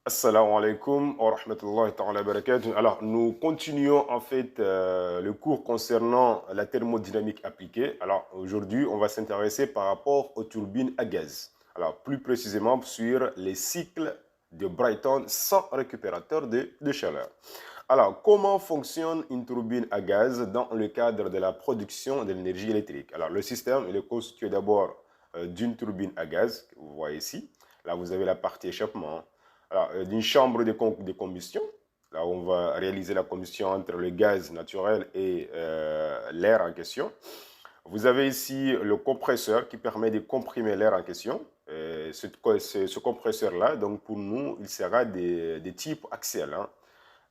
Assalamu alaikum wa rahmatullahi ta'ala wa barakatuh. Alors, nous continuons en fait le cours concernant la thermodynamique appliquée. Alors, aujourd'hui, on va s'intéresser par rapport aux turbines à gaz. Alors, plus précisément sur les cycles de Brighton sans récupérateur de chaleur. Alors, comment fonctionne une turbine à gaz dans le cadre de la production de l'énergie électrique? Alors, le système il est constitué d'abord d'une turbine à gaz, que vous voyez ici. Là, vous avez la partie échappement. Alors, d'une chambre de combustion, là où on va réaliser la combustion entre le gaz naturel et l'air en question. Vous avez ici le compresseur qui permet de comprimer l'air en question. Ce compresseur-là, donc pour nous, il sera des types axial. Hein.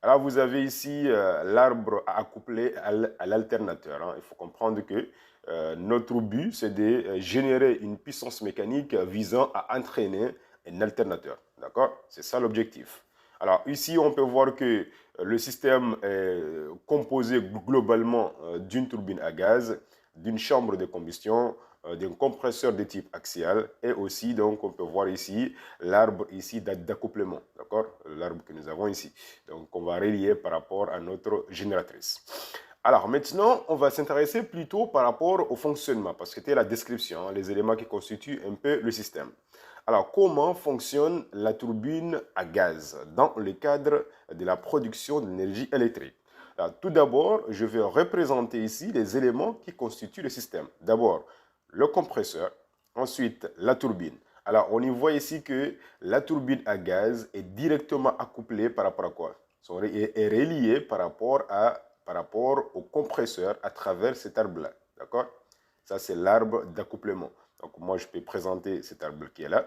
Alors, vous avez ici l'arbre à accoupler à l'alternateur. Hein. Il faut comprendre que notre but, c'est de générer une puissance mécanique visant à entraîner un alternateur. D'accord? C'est ça l'objectif. Alors, ici, on peut voir que le système est composé globalement d'une turbine à gaz, d'une chambre de combustion, d'un compresseur de type axial et aussi, donc, on peut voir ici l'arbre ici d'accouplement, d'accord? L'arbre que nous avons ici. Donc, on va relier par rapport à notre génératrice. Alors, maintenant, on va s'intéresser plutôt par rapport au fonctionnement, parce que c'était la description, hein, les éléments qui constituent un peu le système. Alors, comment fonctionne la turbine à gaz dans le cadre de la production d'énergie électrique? Alors, tout d'abord, je vais représenter ici les éléments qui constituent le système. D'abord, le compresseur, ensuite la turbine. Alors, on y voit ici que la turbine à gaz est directement accouplée par rapport à quoi? Est reliée par rapport au compresseur à travers cet arbre-là. D'accord? Ça, c'est l'arbre d'accouplement. Donc, moi, je peux présenter cet arbre qui est là,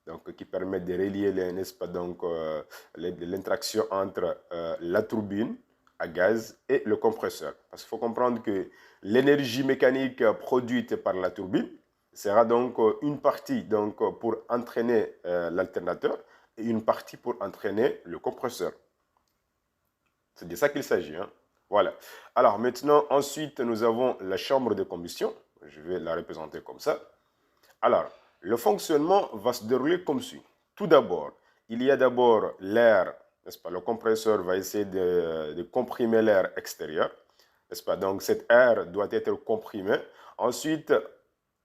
donc, qui permet de relier n'est-ce pas, donc, l'interaction entre la turbine à gaz et le compresseur. Parce qu'il faut comprendre que l'énergie mécanique produite par la turbine sera donc une partie donc, pour entraîner l'alternateur et une partie pour entraîner le compresseur. C'est de ça qu'il s'agit. Hein. Voilà. Alors maintenant, ensuite, nous avons la chambre de combustion. Je vais la représenter comme ça. Alors, le fonctionnement va se dérouler comme suit. Tout d'abord, il y a d'abord l'air, n'est-ce pas? Le compresseur va essayer de comprimer l'air extérieur, n'est-ce pas? Donc, cet air doit être comprimé. Ensuite,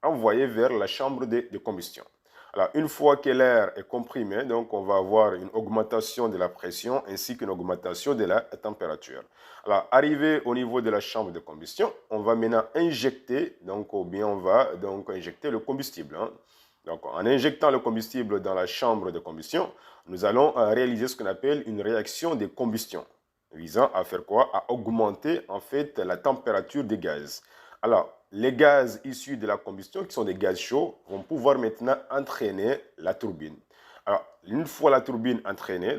envoyé vers la chambre de combustion. Alors, une fois que l'air est comprimé, donc on va avoir une augmentation de la pression ainsi qu'une augmentation de la température. Alors, arrivé au niveau de la chambre de combustion, on va maintenant injecter, donc, ou bien on va donc injecter le combustible. Hein. Donc, en injectant le combustible dans la chambre de combustion, nous allons réaliser ce qu'on appelle une réaction de combustion, visant à faire quoi? À augmenter en fait la température des gaz. Alors, les gaz issus de la combustion, qui sont des gaz chauds, vont pouvoir maintenant entraîner la turbine. Alors, une fois la turbine entraînée,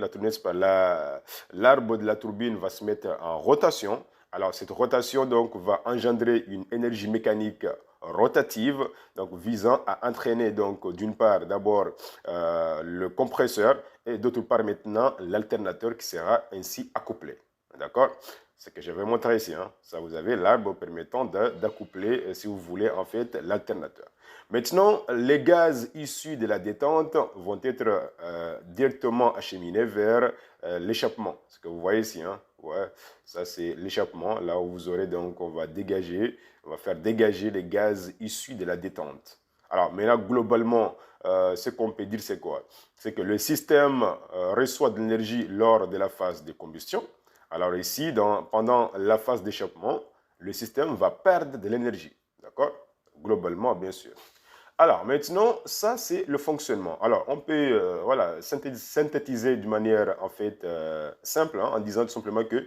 l'arbre de la turbine va se mettre en rotation. Alors, cette rotation donc, va engendrer une énergie mécanique rotative, donc visant à entraîner donc d'une part d'abord le compresseur et d'autre part maintenant l'alternateur qui sera ainsi accouplé. D'accord? Ce que je vais montrer ici. Hein. Ça, vous avez l'arbre permettant d'accoupler, si vous voulez, en fait, l'alternateur. Maintenant, les gaz issus de la détente vont être directement acheminés vers l'échappement. Ce que vous voyez ici. Hein. Ouais, ça, c'est l'échappement. Là où vous aurez donc, on va faire dégager les gaz issus de la détente. Alors, mais là, globalement, ce qu'on peut dire, c'est quoi? C'est que le système reçoit de l'énergie lors de la phase de combustion. Alors ici, pendant la phase d'échappement, le système va perdre de l'énergie. D'accord? Globalement, bien sûr. Alors maintenant, ça c'est le fonctionnement. Alors on peut voilà, synthétiser d'une manière en fait simple hein, en disant tout simplement que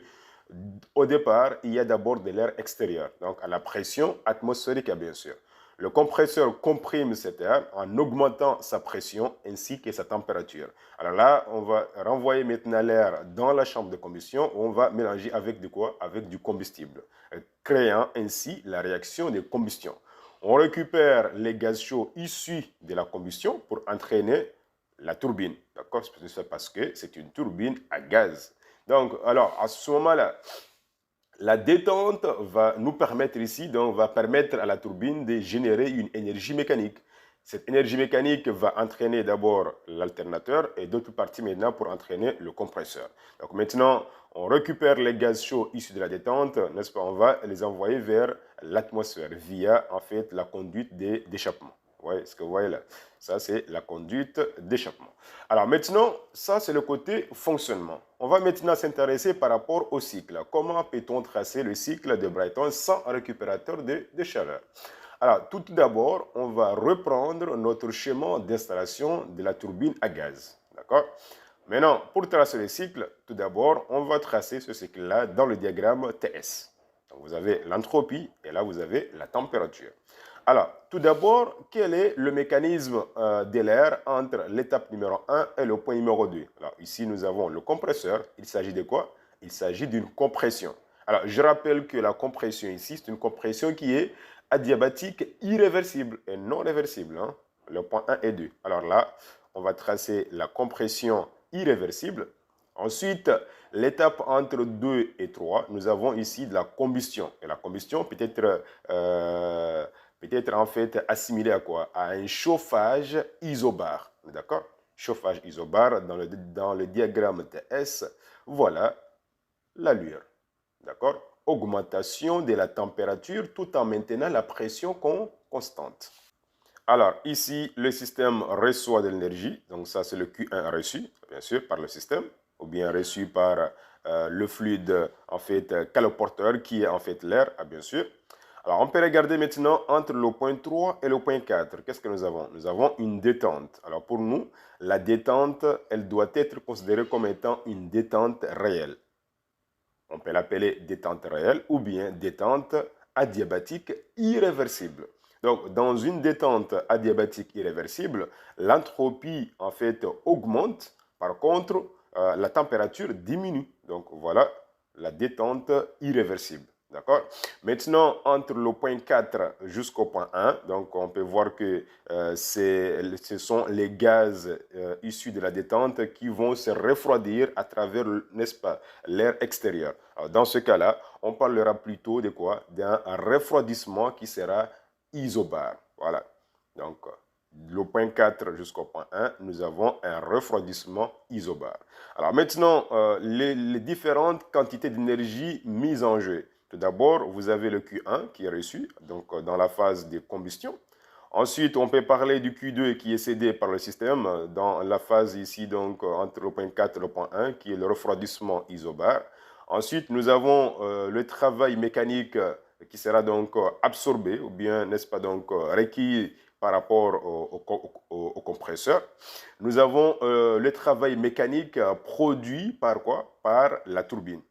au départ, il y a d'abord de l'air extérieur, donc à la pression atmosphérique bien sûr. Le compresseur comprime cet air en augmentant sa pression ainsi que sa température. Alors là, on va renvoyer maintenant l'air dans la chambre de combustion où on va mélanger avec du quoi? Avec du combustible, créant ainsi la réaction de combustion. On récupère les gaz chauds issus de la combustion pour entraîner la turbine. D'accord? C'est parce que c'est une turbine à gaz. Donc, alors, à ce moment-là, la détente va nous permettre ici, donc va permettre à la turbine de générer une énergie mécanique. Cette énergie mécanique va entraîner d'abord l'alternateur et d'autres parties maintenant pour entraîner le compresseur. Donc maintenant, on récupère les gaz chauds issus de la détente, n'est-ce pas? On va les envoyer vers l'atmosphère via en fait la conduite d'échappement. Vous voyez ce que vous voyez là? Ça, c'est la conduite d'échappement. Alors maintenant, ça, c'est le côté fonctionnement. On va maintenant s'intéresser par rapport au cycle. Comment peut-on tracer le cycle de Brayton sans récupérateur de chaleur? Alors, tout d'abord, on va reprendre notre schéma d'installation de la turbine à gaz. D'accord? Maintenant, pour tracer le cycle, tout d'abord, on va tracer ce cycle-là dans le diagramme TS. Donc, vous avez l'entropie et là, vous avez la température. Alors, tout d'abord, quel est le mécanisme de l'air entre l'étape numéro 1 et le point numéro 2? Alors, ici, nous avons le compresseur. Il s'agit de quoi? Il s'agit d'une compression. Alors, je rappelle que la compression ici, c'est une compression qui est adiabatique irréversible et non réversible. Hein? Le point 1 et 2. Alors là, on va tracer la compression irréversible. Ensuite, l'étape entre 2 et 3, nous avons ici de la combustion. Et la combustion peut être en fait assimilée à quoi? À un chauffage isobare. D'accord? Chauffage isobare dans le diagramme TS. Voilà la lueur. D'accord? Augmentation de la température tout en maintenant la pression constante. Alors, ici, le système reçoit de l'énergie. Donc, ça, c'est le Q1 reçu, bien sûr, par le système, ou bien reçu par le fluide, en fait, caloporteur, qui est en fait l'air, bien sûr. Alors, on peut regarder maintenant entre le point 3 et le point 4. Qu'est-ce que nous avons? Nous avons une détente. Alors, pour nous, la détente, elle doit être considérée comme étant une détente réelle. On peut l'appeler détente réelle ou bien détente adiabatique irréversible. Donc, dans une détente adiabatique irréversible, l'entropie, en fait, augmente. Par contre, la température diminue. Donc, voilà la détente irréversible. D'accord? Maintenant, entre le point 4 jusqu'au point 1, donc on peut voir que ce sont les gaz issus de la détente qui vont se refroidir à travers, n'est-ce pas, l'air extérieur. Alors, dans ce cas-là, on parlera plutôt de quoi? D'un refroidissement qui sera isobare. Voilà. Donc, le point 4 jusqu'au point 1, nous avons un refroidissement isobare. Alors maintenant, les différentes quantités d'énergie mises en jeu. Tout d'abord, vous avez le Q1 qui est reçu, donc dans la phase de combustion. Ensuite, on peut parler du Q2 qui est cédé par le système dans la phase ici, donc entre le point 4 et le point 1, qui est le refroidissement isobare. Ensuite, nous avons le travail mécanique qui sera donc absorbé, ou bien, n'est-ce pas, donc requis par rapport au compresseur. Nous avons le travail mécanique produit par quoi? Par la turbine.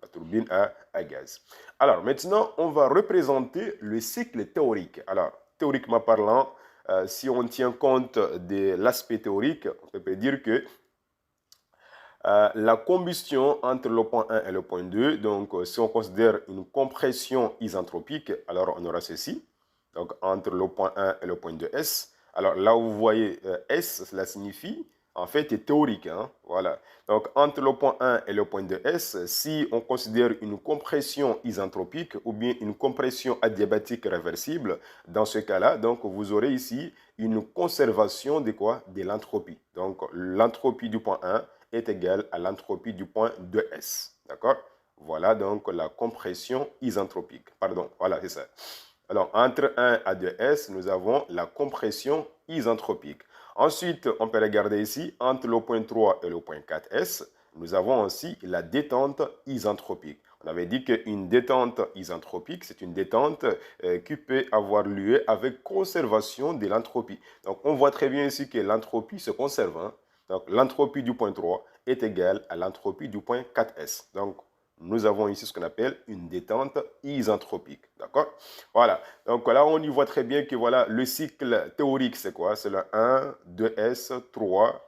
La turbine à gaz. Alors, maintenant, on va représenter le cycle théorique. Alors, théoriquement parlant, si on tient compte de l'aspect théorique, on peut dire que la combustion entre le point 1 et le point 2, donc si on considère une compression isentropique, alors on aura ceci. Donc, entre le point 1 et le point 2S. Alors, là où vous voyez S, cela signifie en fait, est théorique. Hein? Voilà. Donc, entre le point 1 et le point 2S, si on considère une compression isentropique ou bien une compression adiabatique réversible, dans ce cas-là, donc, vous aurez ici une conservation de quoi? De l'entropie. Donc, l'entropie du point 1 est égale à l'entropie du point 2S. D'accord? Voilà donc la compression isentropique. Pardon, voilà, c'est ça. Alors, entre 1 à 2S, nous avons la compression isentropique. Ensuite, on peut regarder ici, entre le point 3 et le point 4S, nous avons aussi la détente isentropique. On avait dit qu'une détente isentropique, c'est une détente qui peut avoir lieu avec conservation de l'entropie. Donc, on voit très bien ici que l'entropie se conserve. Hein? Donc, l'entropie du point 3 est égale à l'entropie du point 4S. Donc, nous avons ici ce qu'on appelle une détente isentropique. D'accord? Voilà. Donc là, on y voit très bien que voilà, le cycle théorique, c'est quoi? C'est le 1, 2S, 3,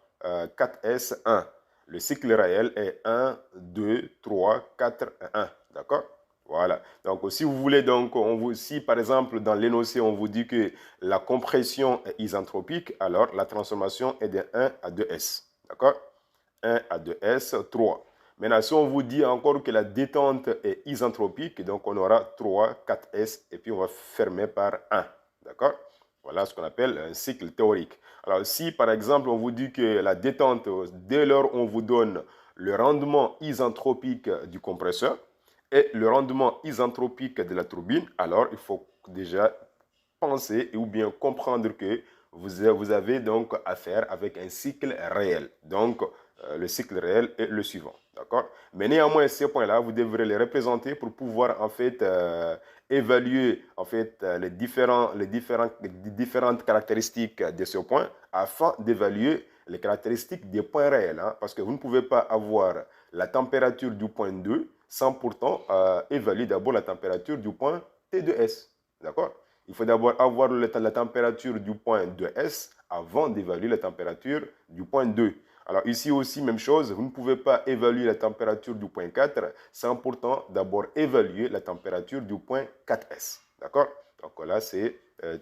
4S, 1. Le cycle réel est 1, 2, 3, 4, 1. D'accord? Voilà. Donc, si vous voulez, donc, si par exemple, dans l'énoncé, on vous dit que la compression est isentropique, alors la transformation est de 1 à 2S. D'accord? 1 à 2S, 3. Maintenant, si on vous dit encore que la détente est isentropique, donc on aura 3, 4S, et puis on va fermer par 1. D'accord? Voilà ce qu'on appelle un cycle théorique. Alors, si par exemple, on vous dit que la détente, dès lors on vous donne le rendement isentropique du compresseur et le rendement isentropique de la turbine, alors il faut déjà penser ou bien comprendre que vous avez donc affaire avec un cycle réel. Donc, le cycle réel est le suivant. D'accord? Mais néanmoins, ces points-là, vous devrez les représenter pour pouvoir en fait évaluer en fait les différentes caractéristiques de ce point afin d'évaluer les caractéristiques des points réels. Hein, parce que vous ne pouvez pas avoir la température du point 2 sans pourtant évaluer d'abord la température du point T2S. D'accord? Il faut d'abord avoir la température du point 2S avant d'évaluer la température du point 2. Alors ici aussi, même chose, vous ne pouvez pas évaluer la température du point 4 sans pourtant d'abord évaluer la température du point 4S. D'accord? Donc là, c'est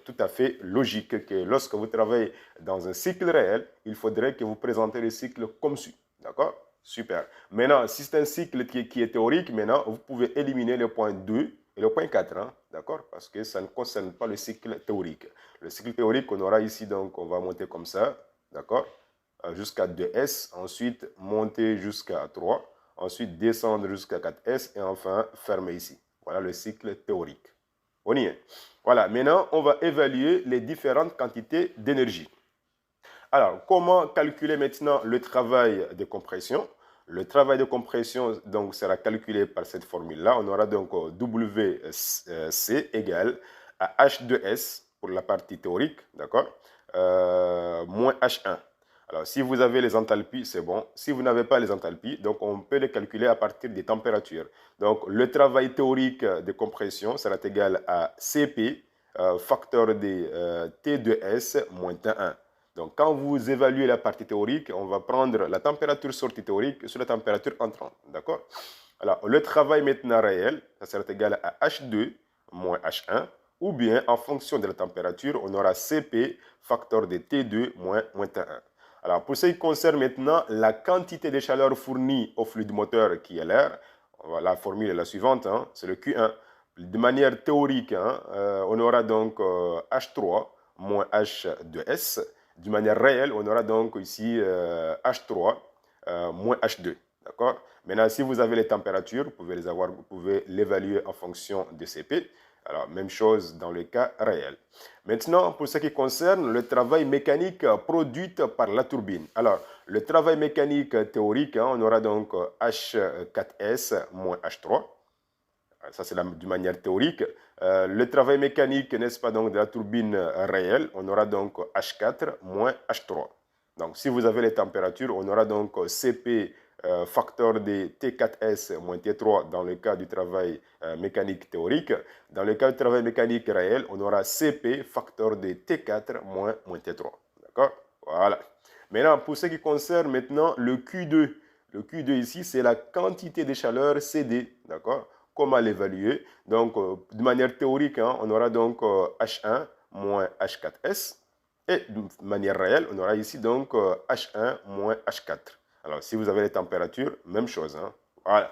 tout à fait logique que lorsque vous travaillez dans un cycle réel, il faudrait que vous présentez le cycle comme suit. D'accord? Super. Maintenant, si c'est un cycle qui est théorique, maintenant, vous pouvez éliminer le point 2 et le point 4, hein, d'accord? Parce que ça ne concerne pas le cycle théorique. Le cycle théorique, on aura ici, donc, on va monter comme ça, d'accord? Jusqu'à 2S, ensuite monter jusqu'à 3, ensuite descendre jusqu'à 4S et enfin fermer ici. Voilà le cycle théorique. On y est. Voilà, maintenant, on va évaluer les différentes quantités d'énergie. Alors, comment calculer maintenant le travail de compression? Le travail de compression donc, sera calculé par cette formule-là. On aura donc WC égale à H2S pour la partie théorique, d'accord, moins H1. Alors, si vous avez les enthalpies, c'est bon. Si vous n'avez pas les enthalpies, donc on peut les calculer à partir des températures. Donc, le travail théorique de compression sera égal à CP, facteur de T2S moins T1. Donc, quand vous évaluez la partie théorique, on va prendre la température sortie théorique sur la température entrante. D'accord? Alors, le travail maintenant réel, ça sera égal à H2 moins H1, ou bien en fonction de la température, on aura CP facteur de T2 moins T1. Alors, pour ce qui concerne maintenant la quantité de chaleur fournie au fluide moteur qui est l'air, la formule est la suivante, hein, c'est le Q1. De manière théorique, hein, on aura donc H3 moins H2S. D'une manière réelle, on aura donc ici H3 moins H2. D'accord? Maintenant, si vous avez les températures, vous pouvez l'évaluer en fonction de CP. Alors, même chose dans le cas réel. Maintenant, pour ce qui concerne le travail mécanique produit par la turbine. Alors, le travail mécanique théorique, hein, on aura donc H4S moins H3. Ça, c'est de manière théorique. Le travail mécanique, n'est-ce pas, donc de la turbine réelle, on aura donc H4 moins H3. Donc, si vous avez les températures, on aura donc CP facteur de T4S moins T3 dans le cas du travail mécanique théorique. Dans le cas du travail mécanique réel, on aura CP facteur de T4 moins T3. D'accord? Voilà. Maintenant, pour ce qui concerne maintenant le Q2 ici, c'est la quantité de chaleur CD. D'accord? Comment l'évaluer? Donc, de manière théorique, hein, on aura donc H1 moins H4S. Et de manière réelle, on aura ici donc H1 moins H4. Alors, si vous avez les températures, même chose. Hein. Voilà.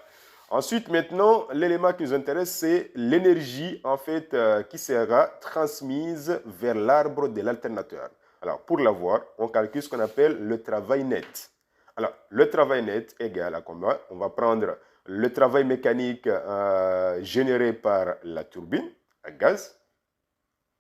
Ensuite, maintenant, l'élément qui nous intéresse, c'est l'énergie, en fait, qui sera transmise vers l'arbre de l'alternateur. Alors, pour l'avoir, on calcule ce qu'on appelle le travail net. Alors, le travail net égale à combien? On va prendre le travail mécanique généré par la turbine à gaz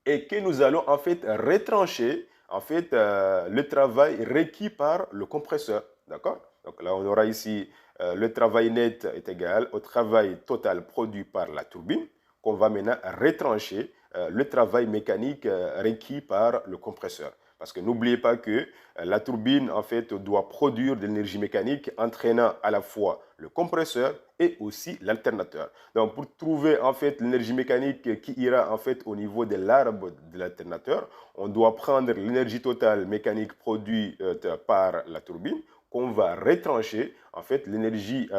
et que nous allons en fait retrancher en fait le travail requis par le compresseur. D'accord? Donc là, on aura ici le travail net est égal au travail total produit par la turbine qu'on va maintenant retrancher le travail mécanique requis par le compresseur. Parce que n'oubliez pas que la turbine, en fait, doit produire de l'énergie mécanique entraînant à la fois le compresseur et aussi l'alternateur. Donc, pour trouver, en fait, l'énergie mécanique qui ira, en fait, au niveau de l'arbre de l'alternateur, on doit prendre l'énergie totale mécanique produite par la turbine qu'on va retrancher, en fait, l'énergie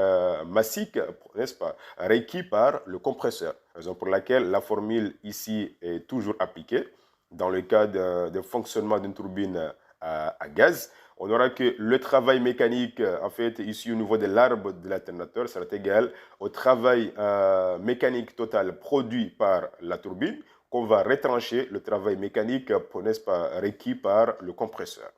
massique, n'est-ce pas, requise par le compresseur. Raison pour laquelle la formule ici est toujours appliquée. Dans le cas de fonctionnement d'une turbine à gaz, on aura que le travail mécanique, en fait, ici au niveau de l'arbre de l'alternateur, sera égal au travail mécanique total produit par la turbine, qu'on va retrancher le travail mécanique, n'est-ce pas, requis par le compresseur.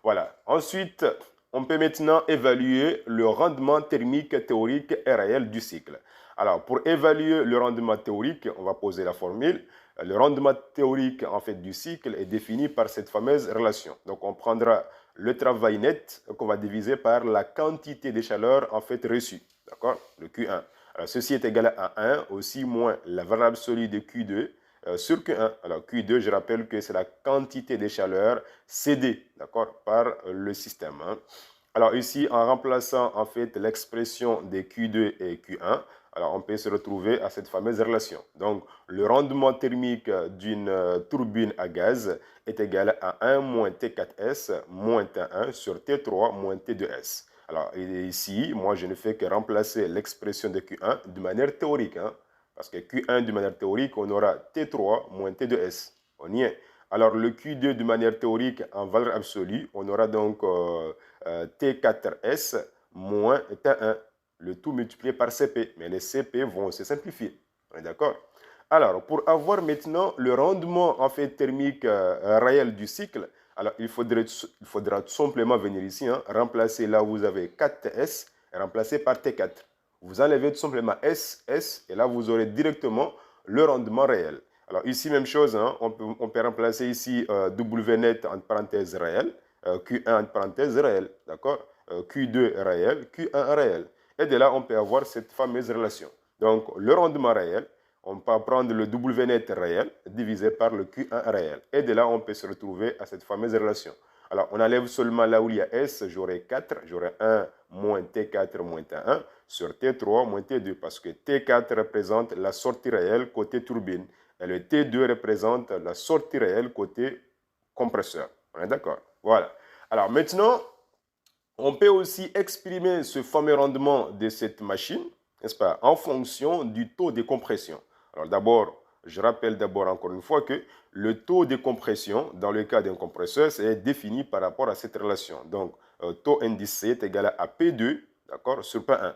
Voilà. Ensuite, on peut maintenant évaluer le rendement thermique théorique et réel du cycle. Alors, pour évaluer le rendement théorique, on va poser la formule. Le rendement théorique en fait, du cycle est défini par cette fameuse relation. Donc, on prendra le travail net qu'on va diviser par la quantité de chaleur en fait reçue. D'accord? Le Q1. Alors, ceci est égal à 1, aussi moins la valeur absolue de Q2 sur Q1. Alors, Q2, je rappelle que c'est la quantité de chaleur cédée, d'accord, par le système. Hein. Alors, ici, en remplaçant en fait l'expression de Q2 et Q1, alors on peut se retrouver à cette fameuse relation. Donc, le rendement thermique d'une turbine à gaz est égal à 1 moins T4S moins T1 sur T3 moins T2S. Alors, ici, moi, je ne fais que remplacer l'expression de Q1 de manière théorique. Hein, parce que Q1, de manière théorique, on aura T3 moins T2S. On y est. Alors, le Q2, de manière théorique, en valeur absolue, on aura donc T4S moins T1. Le tout multiplié par CP. Mais les CP vont se simplifier. On est d'accord? Alors, pour avoir maintenant le rendement en fait thermique réel du cycle, alors il faudra tout simplement venir ici, hein, remplacer là où vous avez 4TS et remplacer par T4. Vous enlevez tout simplement S, S, et là vous aurez directement le rendement réel. Alors ici, même chose, hein, on peut remplacer ici W net entre parenthèses réel, Q1 entre parenthèses réel, d'accord? Q2 réel, Q1 réel. Et de là, on peut avoir cette fameuse relation. Donc, le rendement réel, on peut prendre le W net réel divisé par le Q1 réel. Et de là, on peut se retrouver à cette fameuse relation. Alors, on enlève seulement là où il y a S, j'aurai 4, j'aurai 1 moins T4 moins T1 sur T3 moins T2 parce que T4 représente la sortie réelle côté turbine et le T2 représente la sortie réelle côté compresseur. On est d'accord? Voilà. Alors maintenant, on peut aussi exprimer ce fameux rendement de cette machine, n'est-ce pas, en fonction du taux de compression. Alors d'abord, je rappelle d'abord encore une fois que le taux de compression, dans le cas d'un compresseur, c'est défini par rapport à cette relation. Donc, taux indicé est égal à P2, d'accord, sur P1.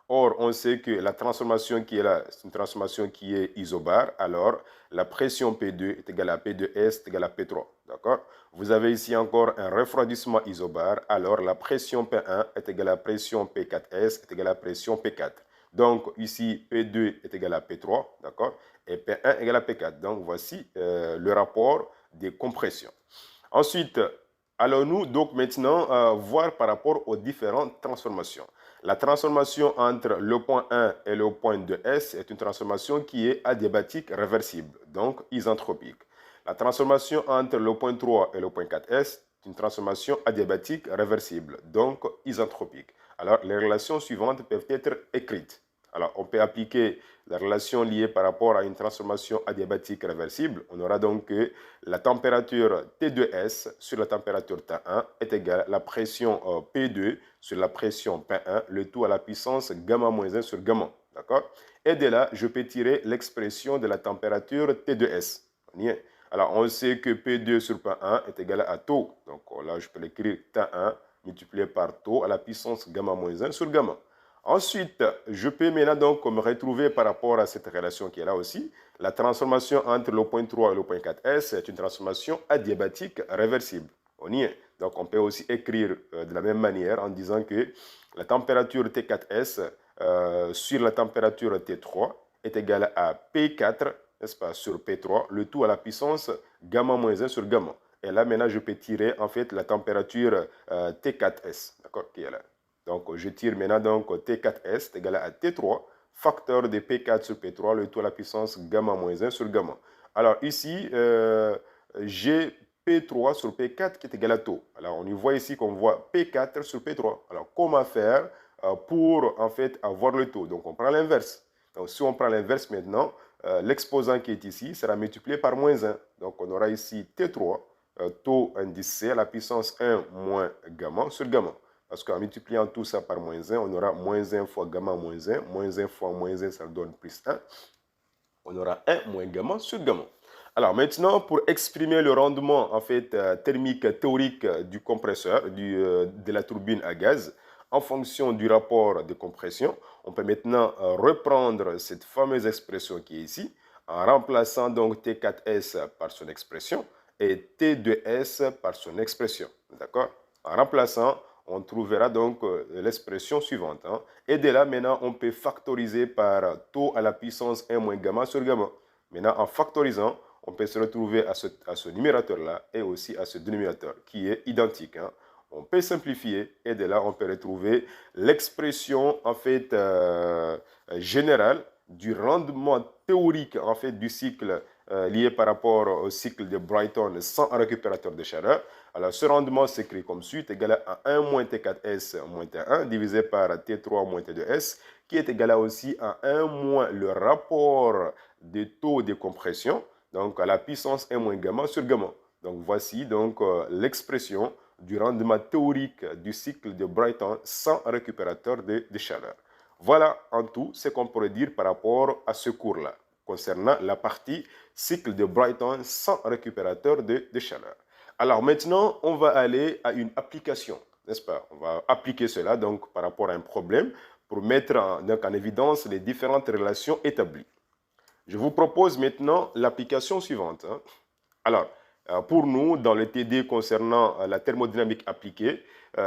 Or, on sait que la transformation qui est là, c'est une transformation qui est isobare. Alors, la pression P2 est égale à P2S est égale à P3. D'accord? Vous avez ici encore un refroidissement isobare. Alors, la pression P1 est égale à pression P4S est égale à pression P4. Donc, ici, P2 est égal à P3. D'accord? Et P1 est égal à P4. Donc, voici le rapport des compressions. Ensuite, allons-nous donc maintenant voir par rapport aux différentes transformations. La transformation entre le point 1 et le point 2S est une transformation qui est adiabatique réversible, donc isentropique. La transformation entre le point 3 et le point 4S est une transformation adiabatique réversible, donc isentropique. Alors, les relations suivantes peuvent être écrites. Alors, on peut appliquer la relation liée par rapport à une transformation adiabatique réversible. On aura donc que la température T2S sur la température T1 est égale à la pression P2 sur la pression P1, le tout à la puissance gamma-1 sur gamma. D'accord? Et de là, je peux tirer l'expression de la température T2S. On y est. Alors, on sait que P2 sur P1 est égal à taux. Donc là, je peux l'écrire T1 multiplié par taux à la puissance gamma-1 sur gamma. Ensuite, je peux maintenant donc me retrouver par rapport à cette relation qui est là aussi. La transformation entre le point 3 et le point 4S est une transformation adiabatique réversible. On y est. Donc, on peut aussi écrire de la même manière en disant que la température T4S sur la température T3 est égale à P4, n'est-ce pas, sur P3, le tout à la puissance gamma-1 sur gamma. Et là, maintenant, je peux tirer en fait la température T4S, d'accord, qui est là. Donc, je tire maintenant donc T4S est égal à T3, facteur de P4 sur P3, le tout à la puissance gamma-1 sur gamma. Alors ici, j'ai P3 sur P4 qui est égal à taux. Alors, on y voit ici qu'on voit P4 sur P3. Alors, comment faire pour en fait avoir le taux? Donc, on prend l'inverse. Donc, si on prend l'inverse maintenant, l'exposant qui est ici sera multiplié par moins 1. Donc, on aura ici T3, taux indicé à la puissance 1 moins gamma sur gamma. Parce qu'en multipliant tout ça par moins 1, on aura moins 1 fois gamma moins 1 fois moins 1, ça donne plus 1. On aura 1 moins gamma sur gamma. Alors maintenant, pour exprimer le rendement en fait, thermique théorique du compresseur, de la turbine à gaz, en fonction du rapport de compression, on peut maintenant reprendre cette fameuse expression qui est ici, en remplaçant donc T4S par son expression et T2S par son expression. D'accord? En remplaçant, on trouvera donc l'expression suivante. Hein. Et de là, maintenant, on peut factoriser par taux à la puissance 1 moins gamma sur gamma. Maintenant, en factorisant, on peut se retrouver à ce numérateur-là et aussi à ce dénominateur qui est identique. Hein. On peut simplifier et de là, on peut retrouver l'expression en fait générale du rendement théorique en fait du cycle lié par rapport au cycle de Brighton sans récupérateur de chaleur. Alors, ce rendement s'écrit comme suit, égal à 1 moins T4S moins T1 divisé par T3 moins T2S, qui est égal à aussi à 1 moins le rapport de taux de compression, donc à la puissance 1 moins gamma sur gamma. Donc, voici donc l'expression du rendement théorique du cycle de Brighton sans récupérateur de chaleur. Voilà en tout ce qu'on pourrait dire par rapport à ce cours-là, concernant la partie cycle de Brighton sans récupérateur de chaleur. Alors maintenant, on va aller à une application, n'est-ce pas? On va appliquer cela donc par rapport à un problème pour mettre en évidence les différentes relations établies. Je vous propose maintenant l'application suivante. Hein. Alors, pour nous, dans le TD concernant la thermodynamique appliquée,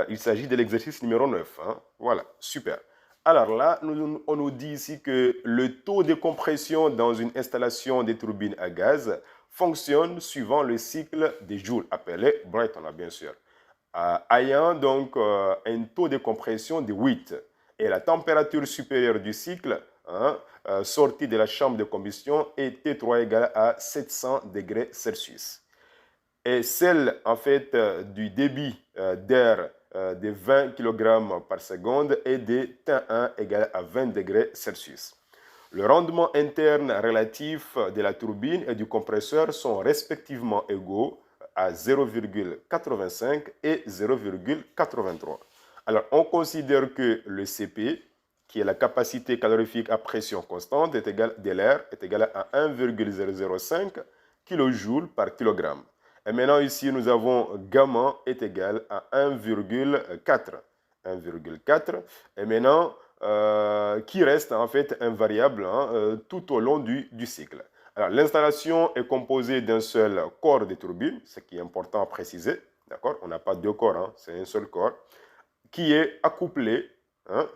il s'agit de l'exercice numéro 9. Hein. Voilà, super. Alors là, on nous dit ici que le taux de compression dans une installation de turbines à gaz fonctionne suivant le cycle des Joule, appelé Brighton, bien sûr, ayant donc un taux de compression de 8 et la température supérieure du cycle hein, sortie de la chambre de combustion est T3 égale à 700 degrés Celsius. Et celle en fait du débit d'air de 20 kg par seconde est de T1 égale à 20 degrés Celsius. Le rendement interne relatif de la turbine et du compresseur sont respectivement égaux à 0,85 et 0,83. Alors, on considère que le CP, qui est la capacité calorifique à pression constante de l'air, est égal à 1,005 kJ par kg. Et maintenant, ici, nous avons gamma est égal à 1,4. 1,4. Et maintenant, qui reste en fait invariable hein, tout au long du cycle. Alors, l'installation est composée d'un seul corps de turbine, ce qui est important à préciser. D'accord? On n'a pas deux corps, hein, c'est un seul corps, qui est accouplé hein,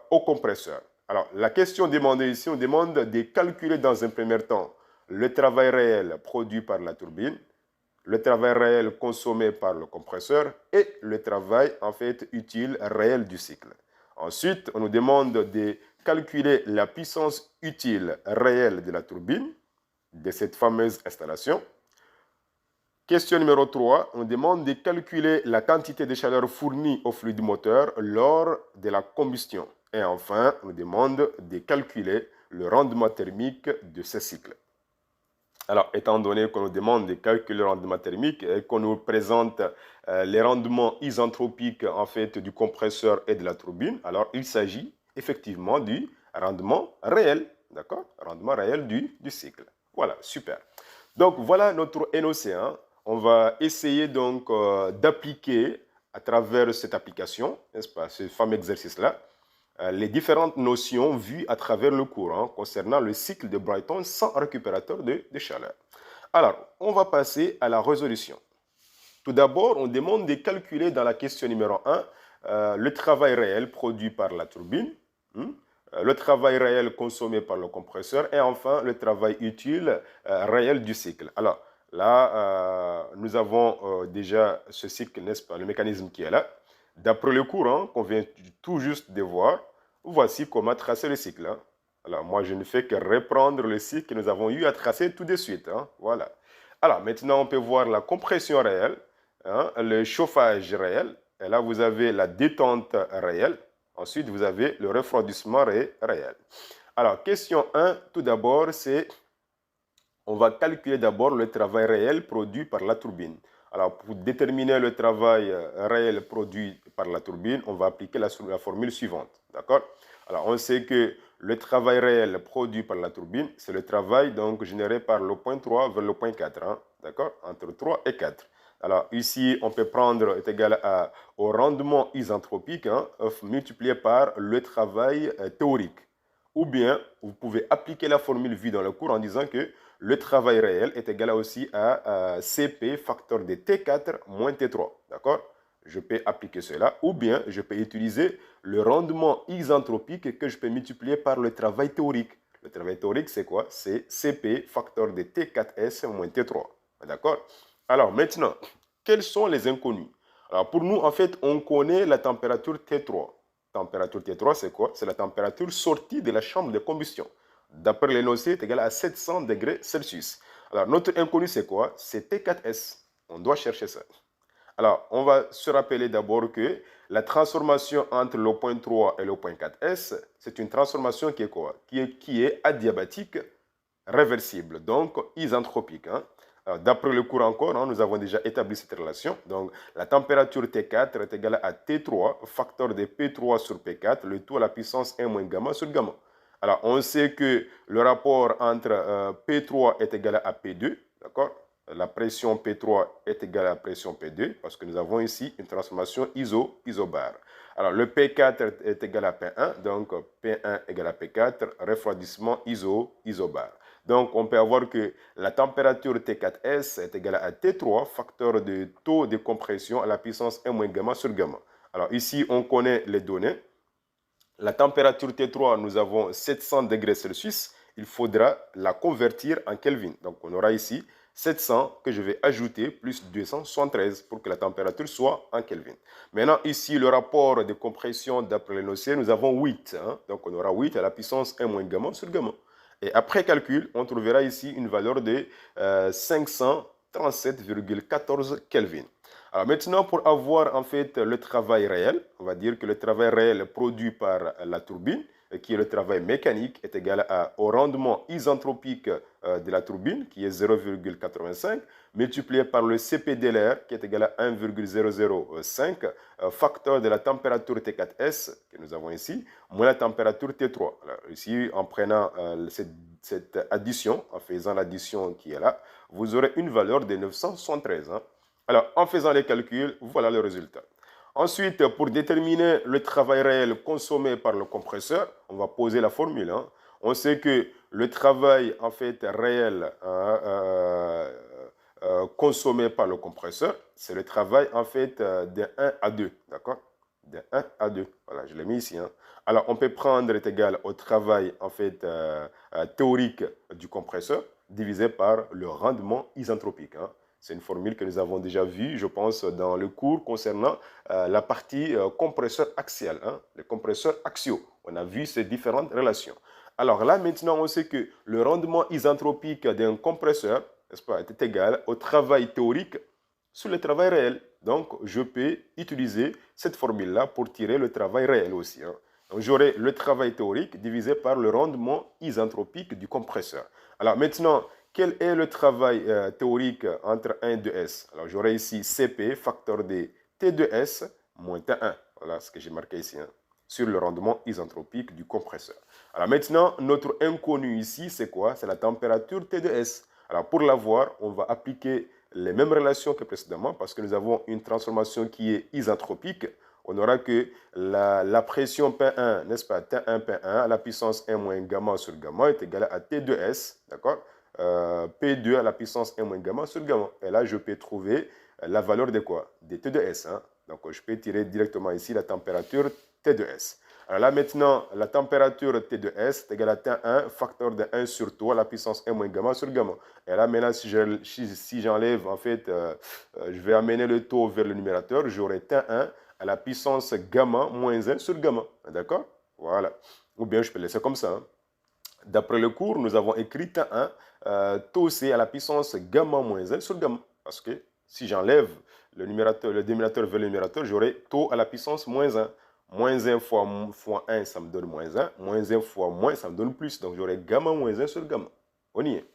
au compresseur. Alors, la question demandée ici, on demande de calculer dans un premier temps le travail réel produit par la turbine, le travail réel consommé par le compresseur et le travail en fait utile réel du cycle. Ensuite, on nous demande de calculer la puissance utile réelle de la turbine de cette fameuse installation. Question numéro 3, on demande de calculer la quantité de chaleur fournie au fluide moteur lors de la combustion. Et enfin, on demande de calculer le rendement thermique de ce cycle. Alors, étant donné qu'on nous demande de calculer le rendement thermique et qu'on nous présente les rendements isentropiques en fait du compresseur et de la turbine, alors il s'agit effectivement du rendement réel, d'accord? Rendement réel du cycle. Voilà, super. Donc, voilà notre NOC. Hein. On va essayer donc d'appliquer à travers cette application, n'est-ce pas, ce fameux exercice-là, les différentes notions vues à travers le cours hein, concernant le cycle de Brighton sans récupérateur de chaleur. Alors, on va passer à la résolution. Tout d'abord, on demande de calculer dans la question numéro 1 le travail réel produit par la turbine, le travail réel consommé par le compresseur et enfin le travail utile réel du cycle. Alors, là, nous avons déjà ce cycle, n'est-ce pas, le mécanisme qui est là. D'après le cours hein, qu'on vient tout juste de voir, voici comment tracer le cycle. Hein. Alors, moi, je ne fais que reprendre le cycle que nous avons eu à tracer tout de suite. Hein. Voilà. Alors, maintenant, on peut voir la compression réelle, hein, le chauffage réel. Et là, vous avez la détente réelle. Ensuite, vous avez le refroidissement réel. Alors, question 1, tout d'abord, c'est on va calculer d'abord le travail réel produit par la turbine. Alors, pour déterminer le travail réel produit par la turbine, on va appliquer la formule suivante. D'accord? Alors, on sait que le travail réel produit par la turbine, c'est le travail donc généré par le point 3 vers le point 4. Hein? D'accord? Entre 3 et 4. Alors, ici, on peut prendre est égal au rendement isentropique hein, multiplié par le travail théorique. Ou bien, vous pouvez appliquer la formule vue dans le cours en disant que le travail réel est égal aussi à CP facteur de T4 moins T3. D'accord? Je peux appliquer cela. Ou bien, je peux utiliser le rendement isentropique que je peux multiplier par le travail théorique. Le travail théorique, c'est quoi? C'est CP facteur de T4S moins T3. D'accord? Alors maintenant, quels sont les inconnus? Alors pour nous, en fait, on connaît la température T3. Température T3, c'est quoi? C'est la température sortie de la chambre de combustion. D'après l'énoncé, est égal à 700 degrés Celsius. Alors notre inconnu, c'est quoi? C'est T4S. On doit chercher ça. Alors, on va se rappeler d'abord que la transformation entre le point 3 et le point 4S, c'est une transformation qui est quoi? Qui est adiabatique, réversible, donc isentropique. Hein. D'après le cours encore, hein, nous avons déjà établi cette relation. Donc, la température T4 est égale à T3, facteur de P3 sur P4, le tout à la puissance 1 moins gamma sur gamma. Alors, on sait que le rapport entre P3 est égal à P2, d'accord? La pression P3 est égale à la pression P2 parce que nous avons ici une transformation isobar. Alors, le P4 est égal à P1, donc P1 égale à P4, refroidissement isobar. Donc, on peut avoir que la température T4S est égale à T3, facteur de taux de compression à la puissance 1 moins gamma sur gamma. Alors, ici, on connaît les données. La température T3, nous avons 700 degrés Celsius. Il faudra la convertir en Kelvin. Donc, on aura ici 700 que je vais ajouter plus 273 pour que la température soit en Kelvin. Maintenant, ici, le rapport de compression d'après l'énoncé, nous avons 8. Hein? Donc, on aura 8 à la puissance 1 moins gamma sur gamma. Et après calcul, on trouvera ici une valeur de 537,14 Kelvin. Alors maintenant, pour avoir en fait le travail réel, on va dire que le travail réel produit par la turbine, qui est le travail mécanique, est égal au rendement isentropique de la turbine, qui est 0,85, multiplié par le CP de l'air, qui est égal à 1,005, facteur de la température T4S, que nous avons ici, moins la température T3. Alors, ici, en prenant cette addition, en faisant l'addition qui est là, vous aurez une valeur de 973. Hein. Alors, en faisant les calculs, voilà le résultat. Ensuite, pour déterminer le travail réel consommé par le compresseur, on va poser la formule. Hein. On sait que le travail en fait réel consommé par le compresseur, c'est le travail en fait de 1 à 2, d'accord? De 1 à 2. Voilà, je l'ai mis ici. Hein. Alors, on peut prendre est égal au travail en fait théorique du compresseur divisé par le rendement isentropique. Hein. C'est une formule que nous avons déjà vue, je pense, dans le cours concernant la partie compresseur axial, hein, les compresseurs axiaux. On a vu ces différentes relations. Alors là, maintenant, on sait que le rendement isentropique d'un compresseur, n'est-ce pas, est égal au travail théorique sur le travail réel. Donc, je peux utiliser cette formule-là pour tirer le travail réel aussi. Hein. Donc, j'aurai le travail théorique divisé par le rendement isentropique du compresseur. Alors maintenant, quel est le travail théorique entre 1 et 2S? Alors, j'aurai ici CP, facteur de T2S moins T1. Voilà ce que j'ai marqué ici, hein, sur le rendement isentropique du compresseur. Alors maintenant, notre inconnu ici, c'est quoi? C'est la température T2S. Alors, pour l'avoir, on va appliquer les mêmes relations que précédemment parce que nous avons une transformation qui est isentropique. On aura que la pression P1, n'est-ce pas, T1 P1 à la puissance 1 moins gamma sur gamma est égale à T2S, d'accord? P2 à la puissance 1 moins gamma sur gamma. Et là, je peux trouver la valeur de quoi? De T2S. Hein? Donc, je peux tirer directement ici la température T2S. Alors là, maintenant, la température T2S est égale à T1, facteur de 1 sur taux à la puissance 1 moins gamma sur gamma. Et là, maintenant, si j'enlève, en fait, je vais amener le taux vers le numérateur, j'aurai T1 à la puissance gamma moins 1 sur gamma. D'accord? Voilà. Ou bien, je peux laisser comme ça. Hein. D'après le cours, nous avons écrit T1, taux C à la puissance gamma moins 1 sur gamma. Parce que si j'enlève le dénominateur vers le numérateur, j'aurai taux à la puissance moins 1. Moins 1 fois 1, ça me donne moins 1. Moins 1 fois moins, ça me donne plus. Donc, j'aurai gamma moins 1 sur gamma. On y est.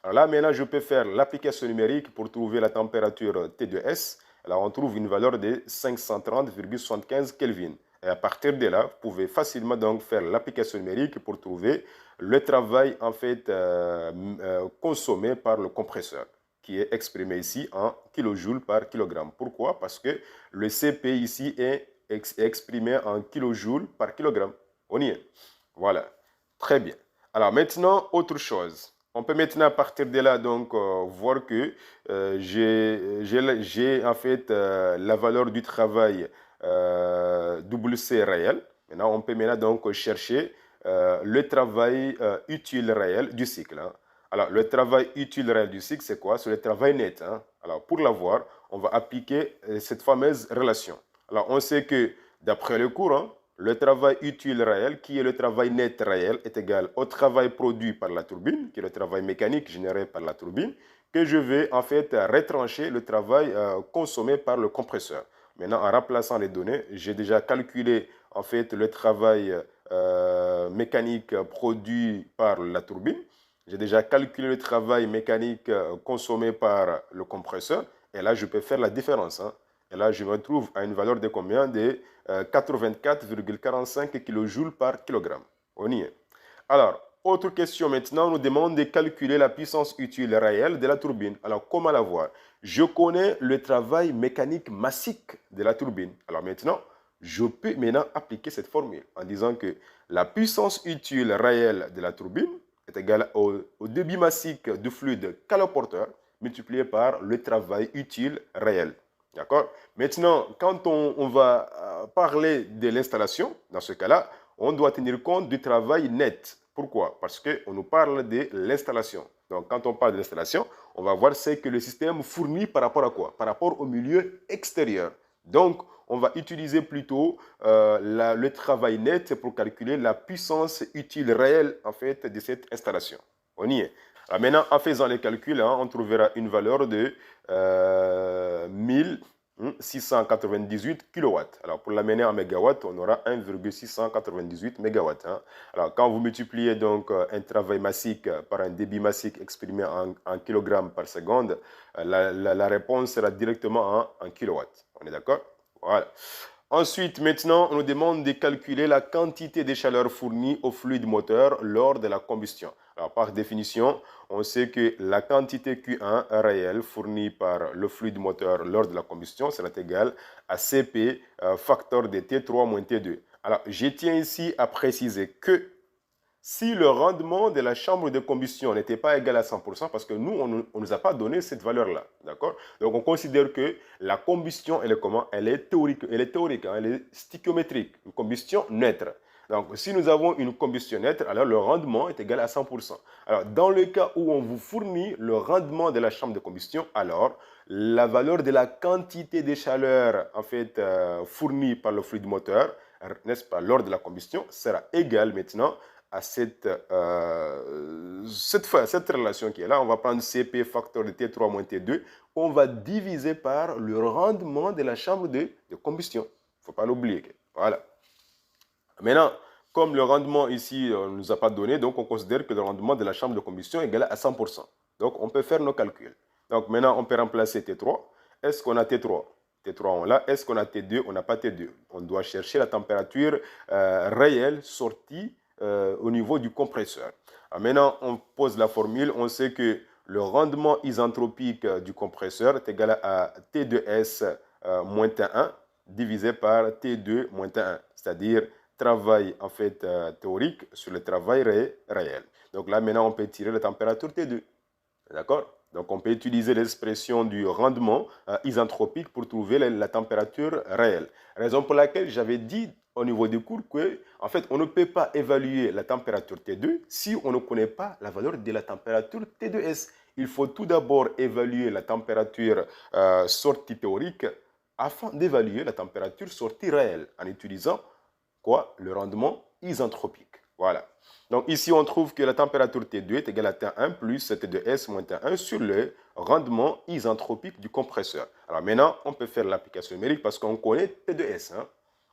Alors là, maintenant, je peux faire l'application numérique pour trouver la température T2S. Alors, on trouve une valeur de 530,75 Kelvin. Et à partir de là, vous pouvez facilement donc faire l'application numérique pour trouver le travail en fait consommé par le compresseur, qui est exprimé ici en kilojoules par kilogramme. Pourquoi? Parce que le CP ici est exprimé en kilojoules par kilogramme. On y est. Voilà. Très bien. Alors maintenant, autre chose. On peut maintenant à partir de là donc voir que j'ai en fait la valeur du travail WC réel. Maintenant, on peut maintenant donc chercher le travail utile réel du cycle, hein. Alors, le travail utile réel du cycle, c'est quoi? C'est le travail net, hein. Alors, pour l'avoir, on va appliquer cette fameuse relation. Alors, on sait que d'après le cours, hein, le travail utile réel, qui est le travail net réel, est égal au travail produit par la turbine, qui est le travail mécanique généré par la turbine, que je vais en fait retrancher le travail consommé par le compresseur. Maintenant, en remplaçant les données, j'ai déjà calculé en fait le travail mécanique produit par la turbine. J'ai déjà calculé le travail mécanique consommé par le compresseur. Et là, je peux faire la différence, hein. Et là, je me trouve à une valeur de combien? De 84,45 kJ par kilogramme. On y est. Alors, autre question maintenant, on nous demande de calculer la puissance utile réelle de la turbine. Alors, comment la voir? Je connais le travail mécanique massique de la turbine. Alors maintenant, je peux maintenant appliquer cette formule en disant que la puissance utile réelle de la turbine est égale au débit massique du fluide caloporteur multiplié par le travail utile réel. D'accord? Maintenant, quand on va parler de l'installation, dans ce cas-là, on doit tenir compte du travail net. Pourquoi? Parce qu'on nous parle de l'installation. Donc, quand on parle de l'installation, on va voir ce que le système fournit par rapport à quoi? Par rapport au milieu extérieur. Donc, on va utiliser plutôt le travail net pour calculer la puissance utile réelle en fait, de cette installation. On y est. Alors maintenant, en faisant les calculs, hein, on trouvera une valeur de 1698 kW. Alors, pour l'amener en mégawatts, on aura 1,698 MW. Hein. Alors, quand vous multipliez donc un travail massique par un débit massique exprimé en kilogrammes par seconde, la réponse sera directement en kilowatts. On est d'accord? Voilà. Ensuite, maintenant, on nous demande de calculer la quantité de chaleur fournie au fluide moteur lors de la combustion. Alors, par définition, on sait que la quantité Q1 réelle fournie par le fluide moteur lors de la combustion sera égale à Cp facteur de T3 moins T2. Alors, je tiens ici à préciser que si le rendement de la chambre de combustion n'était pas égal à 100%, parce que nous, on ne nous a pas donné cette valeur-là, d'accord? Donc, on considère que la combustion, elle est comment? Elle est théorique, hein, elle est stéchiométrique, une combustion neutre. Donc, si nous avons une combustion neutre, alors le rendement est égal à 100%. Alors, dans le cas où on vous fournit le rendement de la chambre de combustion, alors la valeur de la quantité de chaleur en fait fournie par le fluide moteur, n'est-ce pas, lors de la combustion, sera égale maintenant à cette relation qui est là. On va prendre Cp facteur de T3 moins T2. On va diviser par le rendement de la chambre de combustion. Il ne faut pas l'oublier. Voilà. Maintenant, comme le rendement ici, on ne nous a pas donné, donc on considère que le rendement de la chambre de combustion est égal à 100%. Donc, on peut faire nos calculs. Donc, maintenant, on peut remplacer T3. Est-ce qu'on a T3? T3, on l'a. Est-ce qu'on a T2? On n'a pas T2. On doit chercher la température réelle sortie au niveau du compresseur. Alors maintenant, on pose la formule. On sait que le rendement isentropique du compresseur est égal à T2S moins T1 divisé par T2 moins T1, c'est-à-dire travail en fait théorique sur le travail réel. Donc là, maintenant, on peut tirer la température T2. D'accord? Donc, on peut utiliser l'expression du rendement isentropique pour trouver la température réelle. Raison pour laquelle j'avais dit au niveau du cours que, en fait, on ne peut pas évaluer la température T2 si on ne connaît pas la valeur de la température T2S. Il faut tout d'abord évaluer la température sortie théorique afin d'évaluer la température sortie réelle en utilisant quoi? Le rendement isentropique. Voilà. Donc ici, on trouve que la température T2 est égale à T1 plus T2S moins T1 sur le rendement isentropique du compresseur. Alors maintenant, on peut faire l'application numérique parce qu'on connaît T2S. Hein.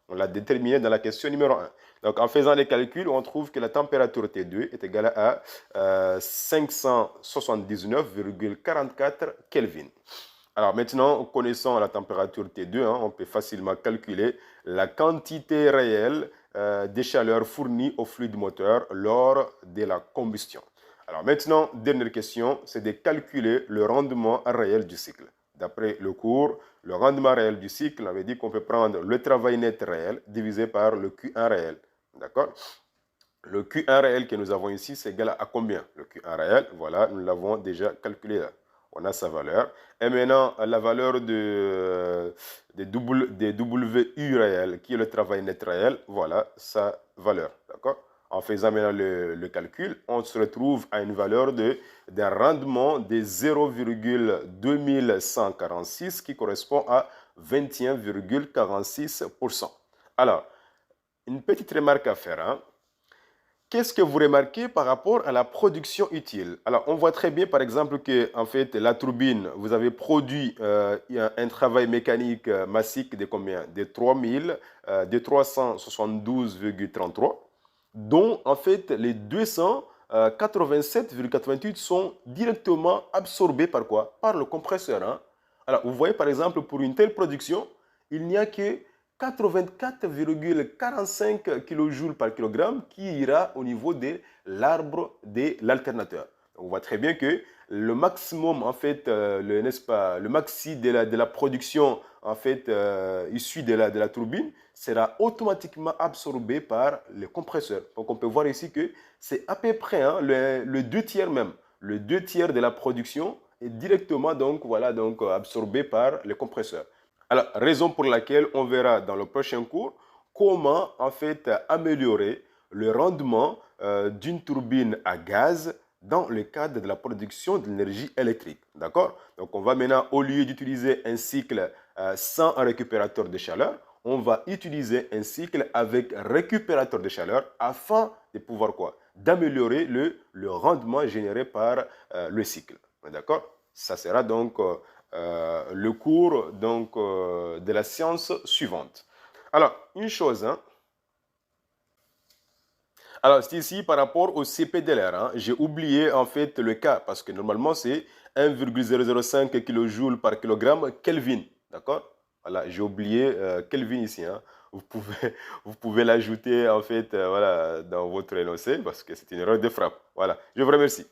On l'a déterminé dans la question numéro 1. Donc en faisant les calculs, on trouve que la température T2 est égale à 579,44 Kelvin. Alors maintenant, connaissant la température T2, hein, on peut facilement calculer la quantité réelle des chaleurs fournies au fluide moteur lors de la combustion. Alors maintenant, dernière question, c'est de calculer le rendement réel du cycle. D'après le cours, le rendement réel du cycle, on avait dit qu'on peut prendre le travail net réel divisé par le Q1 réel. D'accord? Le Q1 réel que nous avons ici, c'est égal à combien? Le Q1 réel, voilà, nous l'avons déjà calculé là. On a sa valeur. Et maintenant, la valeur des WU réel, qui est le travail net réel, voilà sa valeur. D'accord? En faisant maintenant le calcul, on se retrouve à une valeur d'un rendement de 0,2146 qui correspond à 21,46%. Alors, une petite remarque à faire, hein. Qu'est-ce que vous remarquez par rapport à la production utile? Alors, on voit très bien, par exemple, que en fait, la turbine, vous avez produit un travail mécanique massique de combien? De 372,33, dont en fait les 287,88 sont directement absorbés par quoi? Par le compresseur, hein? Alors, vous voyez, par exemple, pour une telle production, il n'y a que 84,45 kJ par kilogramme qui ira au niveau de l'arbre de l'alternateur. On voit très bien que le maximum, en fait, n'est-ce pas, le maxi de la production, en fait, issu de la turbine, sera automatiquement absorbé par le compresseur. Donc, on peut voir ici que c'est à peu près hein, le 2 tiers même. Le 2 tiers de la production est directement donc, voilà, donc, absorbé par le compresseur. Alors, raison pour laquelle on verra dans le prochain cours comment en fait améliorer le rendement d'une turbine à gaz dans le cadre de la production de l'énergie électrique. D'accord? Donc, on va maintenant, au lieu d'utiliser un cycle sans un récupérateur de chaleur, on va utiliser un cycle avec récupérateur de chaleur afin de pouvoir quoi? D'améliorer le rendement généré par le cycle. D'accord? Ça sera donc le cours donc, de la science suivante. Alors, une chose, hein. Alors, c'est ici par rapport au CP/DLR, hein, j'ai oublié en fait le cas parce que normalement c'est 1,005 kJ par kilogramme Kelvin. D'accord? Voilà, j'ai oublié Kelvin ici. Hein. Vous pouvez, vous pouvez l'ajouter en fait voilà, dans votre énoncé parce que c'est une erreur de frappe. Voilà, je vous remercie.